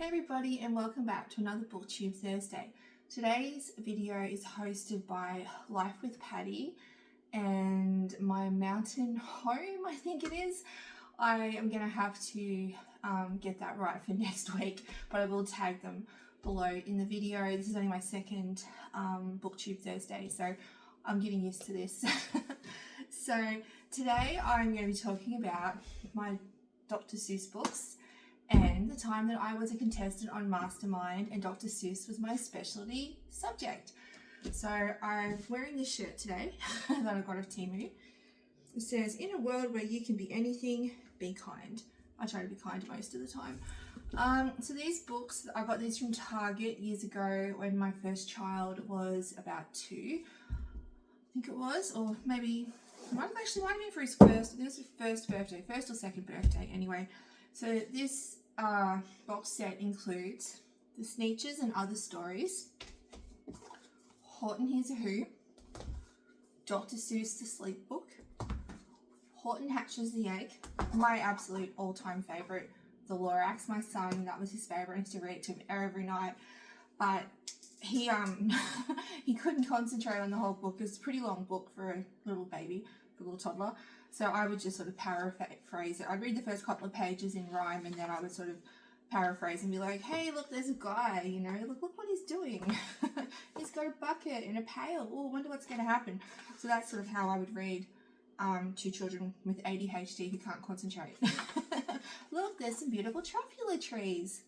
Hey everybody, and welcome back to another BookTube Thursday. Today's video is hosted by Life with Patty and my mountain home, I think it is. I am going to have to get that right for next week, but I will tag them below in the video. This is only my second BookTube Thursday, so I'm getting used to this. So today I'm going to be talking about my Dr Suess books and the time that I was a contestant on Mastermind and Dr Suess was my specialty subject. So I'm wearing this shirt today that I got off Temu. It says, in a world where you can be anything, be kind. I try to be kind most of the time. So these books, I got these from Target years ago when my first child was about 2. I think it was, or maybe, might have been for his first, this was his first or second birthday anyway. So this box set includes The Sneetches and Other Stories, Horton Hears a Who, Dr Suess The Sleep Book, Horton Hatches the Egg, my absolute all-time favourite, The Lorax. My son, that was his favourite. I used to read it to him every night, but he he couldn't concentrate on the whole book. It was a pretty long book for a little baby, for a little toddler. So I would just sort of paraphrase it. I'd read the first couple of pages in rhyme and then I would sort of paraphrase and be like, hey, look, there's a guy, you know, look what he's doing. He's got a bucket and a pail. Oh, I wonder what's going to happen. So that's sort of how I would read to children with ADHD who can't concentrate. Look, there's some beautiful truffula trees.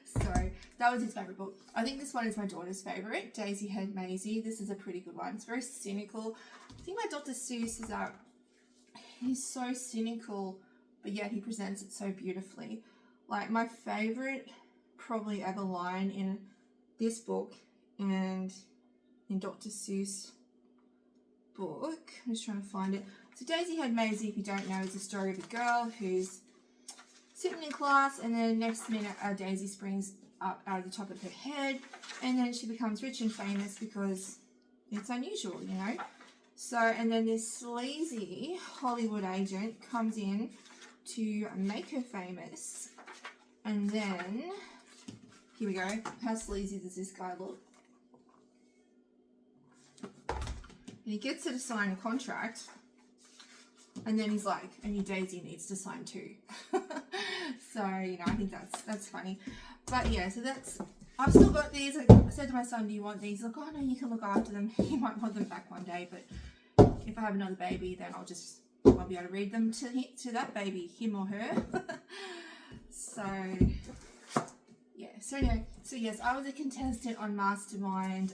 So that was his favourite book. I think this one is my daughter's favourite, Daisy Head Maisie. This is a pretty good one. It's very cynical. I think my Dr Suess is that he's so cynical, but yet he presents it so beautifully. Like, my favourite probably ever line in this book and in Dr Suess' book, I'm just trying to find it. So Daisy Head Maisie, if you don't know, is a story of a girl who's sitting in class and then next minute Daisy springs up out of the top of her head and then she becomes rich and famous because it's unusual, you know. So, and then this sleazy Hollywood agent comes in to make her famous. And then, here we go. How sleazy does this guy look? And he gets her to sign a contract. And then he's like, and your Daisy needs to sign too. So, you know, I think that's funny. But yeah, so that's, I've still got these. I said to my son, do you want these? He's like, oh no, you can look after them. You might want them back one day, but if I have another baby, then I'll be able to read them to that baby, him or her. So, yeah. So anyway, so yes, I was a contestant on Mastermind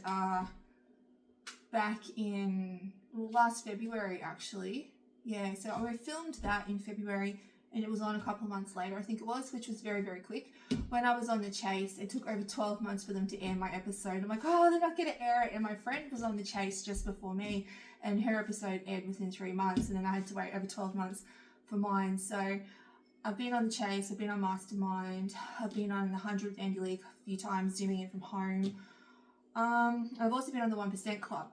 back in, well, last February actually. Yeah, so I filmed that in February and it was on a couple of months later, I think it was, which was very, very quick. When I was on The Chase, it took over 12 months for them to air my episode. I'm like, oh, they're not going to air it. And my friend was on The Chase just before me and her episode aired within 3 months. And then I had to wait over 12 months for mine. So I've been on The Chase, I've been on Mastermind, I've been on the 100th Andy League a few times, doing it from home. I've also been on the 1% Club.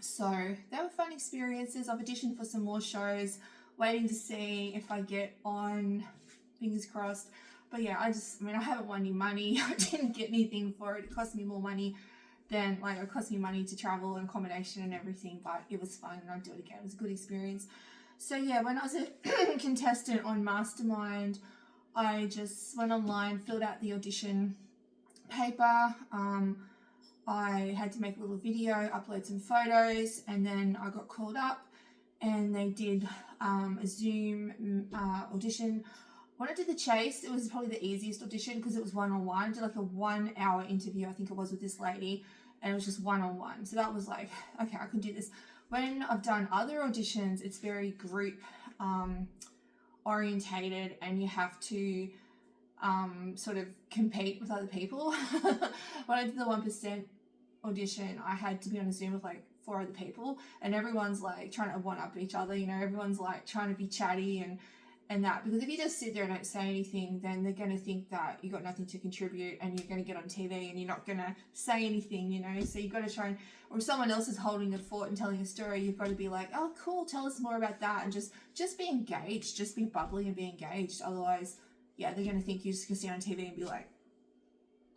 So they were fun experiences. I've auditioned for some more shows, waiting to see if I get on, fingers crossed. But yeah, I haven't won any money. I didn't get anything for it. It cost me more money than, like, it cost me money to travel and accommodation and everything, but it was fun and I'd do it again. It was a good experience. So yeah, when I was a contestant on Mastermind, I just went online, filled out the audition paper. I had to make a little video, upload some photos, and then I got called up and they did a Zoom audition. When I did The Chase, it was probably the easiest audition because it was one-on-one. I did like a 1-hour interview, I think it was, with this lady, and it was just one-on-one. So that was like, okay, I can do this. When I've done other auditions, it's very group orientated and you have to sort of compete with other people. When I did the 1% audition, I had to be on a Zoom with like 4 other people and everyone's like trying to one up each other, you know, everyone's like trying to be chatty and that, because if you just sit there and don't say anything, then they're going to think that you got nothing to contribute and you're going to get on TV and you're not going to say anything, you know. So you've got to try and, or if someone else is holding the fort and telling a story, you've got to be like, oh cool, tell us more about that, and just be engaged, just be bubbly and be engaged. Otherwise yeah, they're going to think you're just going to see on TV and be like,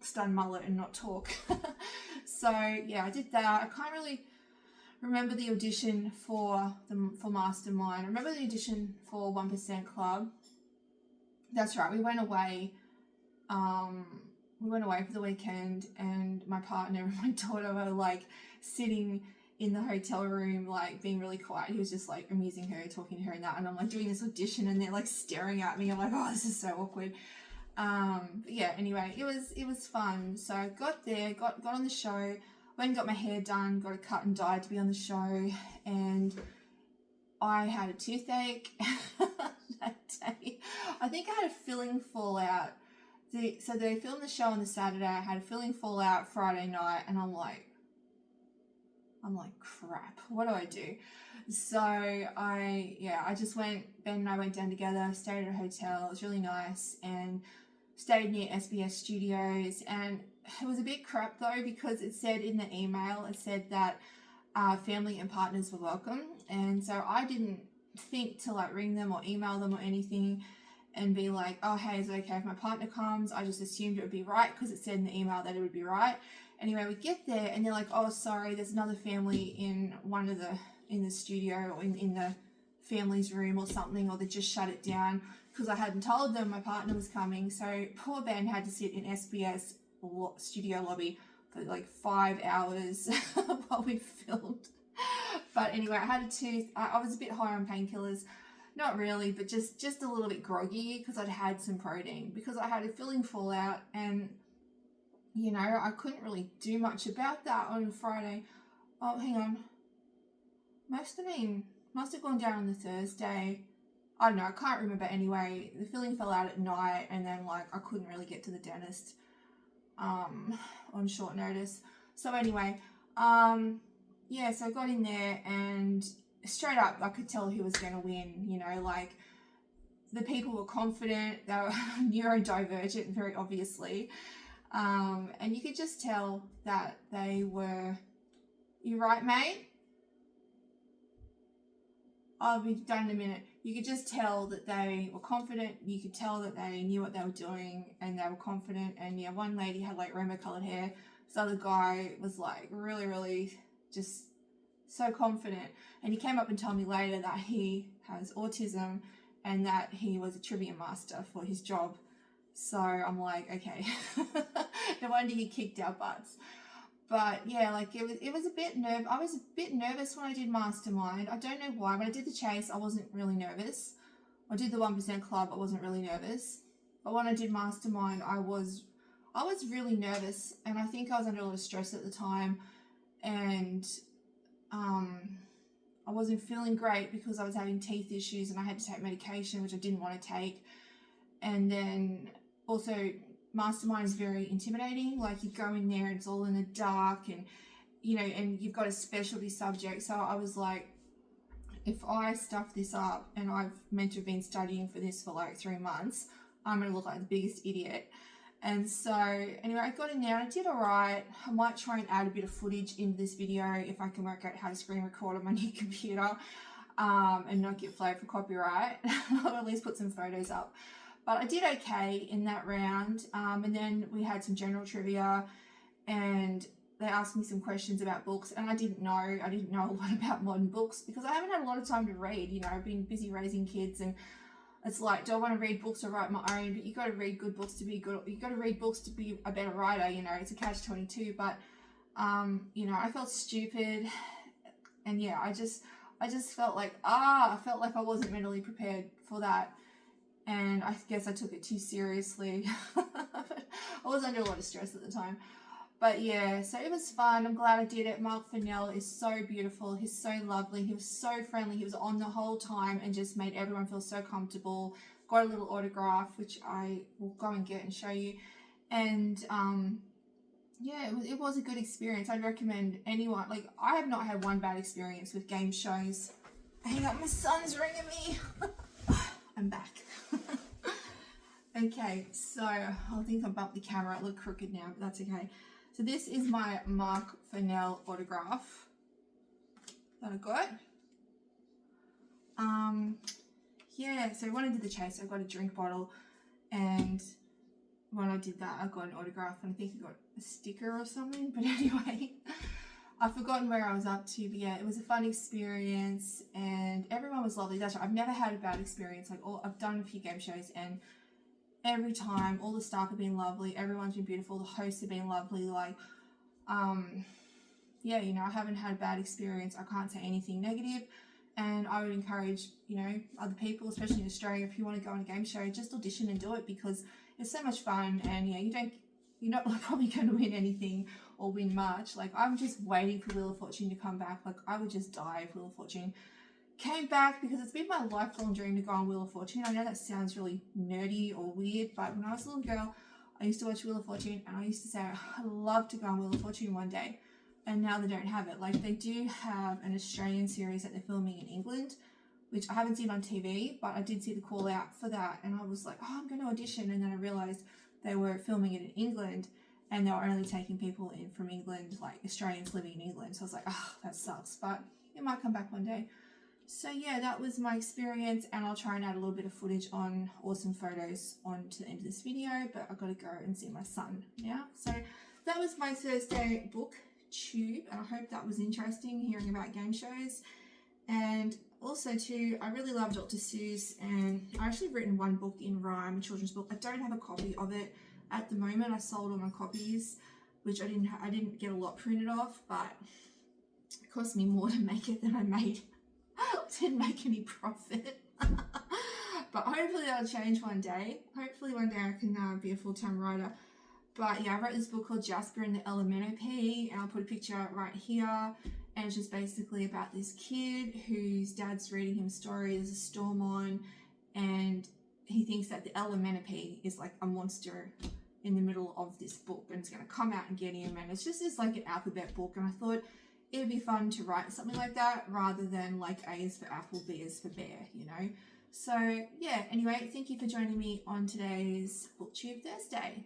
stun mullet and not talk. So yeah, I did that. I can't really remember the audition for Mastermind. I remember the audition for 1% Club. That's right. We went away. We went away for the weekend, and my partner and my daughter were like sitting in the hotel room, like being really quiet. He was just like amusing her, talking to her and that. And I'm like doing this audition, and they're like staring at me. I'm like, oh, this is so awkward. But yeah, anyway, it was fun. So I got there, got on the show, went and got my hair done, got a cut and dyed to be on the show, and I had a toothache that day. I think I had a filling fallout. So they filmed the show on the Saturday. I had a filling fallout Friday night, and I'm like, crap, what do I do? So I just went, Ben and I went down together, stayed at a hotel. It was really nice, and stayed near SBS Studios. And it was a bit crap though, because it said in the email, it said that family and partners were welcome. And so I didn't think to like ring them or email them or anything and be like, oh, hey, is it okay if my partner comes? I just assumed it would be right because it said in the email that it would be right. Anyway, we get there and they're like, oh, sorry, there's another family in in the studio or in the family's room or something, or they just shut it down because I hadn't told them my partner was coming. So poor Ben had to sit in SBS studio lobby for like 5 hours while we filmed. But anyway, I had a tooth. I was a bit high on painkillers. Not really, but just a little bit groggy because I'd had some protein, because I had a filling fallout, and you know, I couldn't really do much about that on Friday. Oh, hang on. Must have gone down on the Thursday. I don't know, I can't remember. Anyway, the filling fell out at night, and then like I couldn't really get to the dentist on short notice. So anyway, yeah, so I got in there and straight up I could tell who was going to win. You know, like the people were confident, they were neurodivergent very obviously, and you could just tell that they were, you right mate? I'll be done in a minute. You could just tell that they were confident. You could tell that they knew what they were doing and they were confident. And yeah, one lady had like rainbow colored hair. This other guy was like really, really just so confident. And he came up and told me later that he has autism and that he was a trivia master for his job. So I'm like, okay, no wonder he kicked our butts. But yeah, like it was a bit I was a bit nervous when I did Mastermind. I don't know why. When I did the chase, I wasn't really nervous. I did the 1% Club, I wasn't really nervous. But when I did Mastermind, I was really nervous, and I think I was under a lot of stress at the time, and I wasn't feeling great because I was having teeth issues and I had to take medication, which I didn't want to take. And then also, Mastermind is very intimidating. Like you go in there and it's all in the dark, and you know, and you've got a specialty subject. So I was like, if I stuff this up, and I've meant to have been studying for this for like 3 months, I'm gonna look like the biggest idiot. And so anyway, I got in there and I did all right. I might try and add a bit of footage into this video if I can work out how to screen record on my new computer, and not get flagged for copyright. I'll at least put some photos up. But I did okay in that round, and then we had some general trivia, and they asked me some questions about books, and I didn't know a lot about modern books because I haven't had a lot of time to read. You know, I've been busy raising kids, and it's like, do I want to read books or write my own? But you got to read good books to be good. You got to read books to be a better writer. You know, it's a catch-22. But you know, I felt stupid, and yeah, I just felt like I felt like I wasn't mentally prepared for that. And I guess I took it too seriously. I was under a lot of stress at the time. But yeah, so it was fun. I'm glad I did it. Mark Fennell is so beautiful. He's so lovely. He was so friendly. He was on the whole time and just made everyone feel so comfortable. Got a little autograph, which I will go and get and show you. And yeah, it was a good experience. I'd recommend anyone. Like, I have not had one bad experience with game shows. Hang on, my son's ringing me. I'm back. Okay, so I think I bumped the camera. I look crooked now, but that's okay. So this is my Mark Fennell autograph that I got. Yeah, so when I did the chase, I got a drink bottle, and when I did that, I got an autograph, and I think I got a sticker or something. But anyway, I've forgotten where I was up to, but yeah, it was a fun experience, and everyone was lovely. That's right, I've never had a bad experience. Like, I've done a few game shows, and every time all the staff have been lovely, everyone's been beautiful, the hosts have been lovely. Like, yeah, you know, I haven't had a bad experience. I can't say anything negative, and I would encourage, you know, other people, especially in Australia, if you want to go on a game show, just audition and do it, because it's so much fun. And yeah, you're not probably going to win anything or win much. Like, I'm just waiting for Wheel of Fortune to come back. Like, I would just die if Wheel of Fortune came back, because it's been my lifelong dream to go on Wheel of Fortune. I know that sounds really nerdy or weird, but when I was a little girl, I used to watch Wheel of Fortune, and I used to say I'd love to go on Wheel of Fortune one day. And now they don't have it. Like, they do have an Australian series that they're filming in England, which I haven't seen on TV, but I did see the call out for that, and I was like, oh, I'm going to audition. And then I realised they were filming it in England, and they were only taking people in from England, like Australians living in England. So I was like, oh, that sucks, but it might come back one day. So yeah, that was my experience, and I'll try and add a little bit of footage on awesome photos on to the end of this video, but I've got to go and see my son now. So that was my Thursday book tube, and I hope that was interesting, hearing about game shows. And also too, I really love Dr Suess, and I actually written one book in rhyme, a children's book. I don't have a copy of it at the moment. I sold all my copies, which I didn't get a lot printed off, but it cost me more to make it than I made. Didn't make any profit. But hopefully that'll change one day. Hopefully one day I can be a full-time writer. But yeah, I wrote this book called Jasper and the Elemental, and I'll put a picture right here. And it's just basically about this kid whose dad's reading him a story. There's a storm on, and he thinks that the Elemental is like a monster in the middle of this book, and it's going to come out and get him. And it's just this like an alphabet book, and I thought it'd be fun to write something like that rather than like A is for apple, B is for bear, you know. So yeah, anyway, thank you for joining me on today's BookTube Thursday.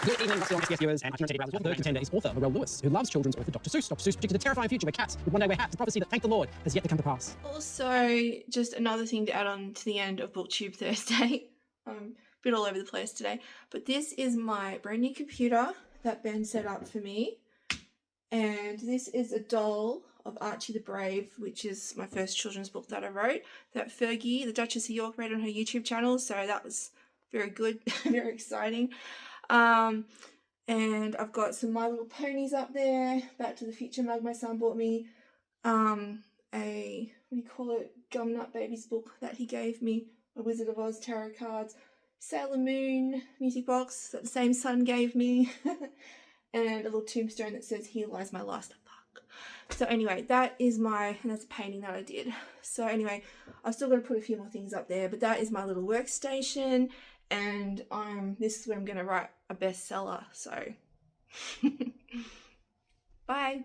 Good evening, Rusty on SBS viewers and Teddy Brothers. Third contender is author Laurel Lewis, who loves children's author Dr Suess. Dr Suess predicted a terrifying future where cats would one day wear hats, a prophecy that, thank the Lord, has yet to come to pass. Also, just another thing to add on to the end of BookTube Thursday. A bit all over the place today, but this is my brand new computer that Ben set up for me, and this is a doll of Archie the Brave, which is my first children's book that I wrote, that Fergie, the Duchess of York, read on her YouTube channel, so that was very good, very exciting. And I've got some My Little Ponies up there, Back to the Future mug my son bought me, a, what do you call it, Gumnut Babies book that he gave me, a Wizard of Oz tarot cards, Sailor Moon music box that the same son gave me, and a little tombstone that says, "Here lies my last buck." So anyway, that is and that's a painting that I did. So anyway, I've still got to put a few more things up there, but that is my little workstation, and this is where I'm going to write a bestseller, so bye.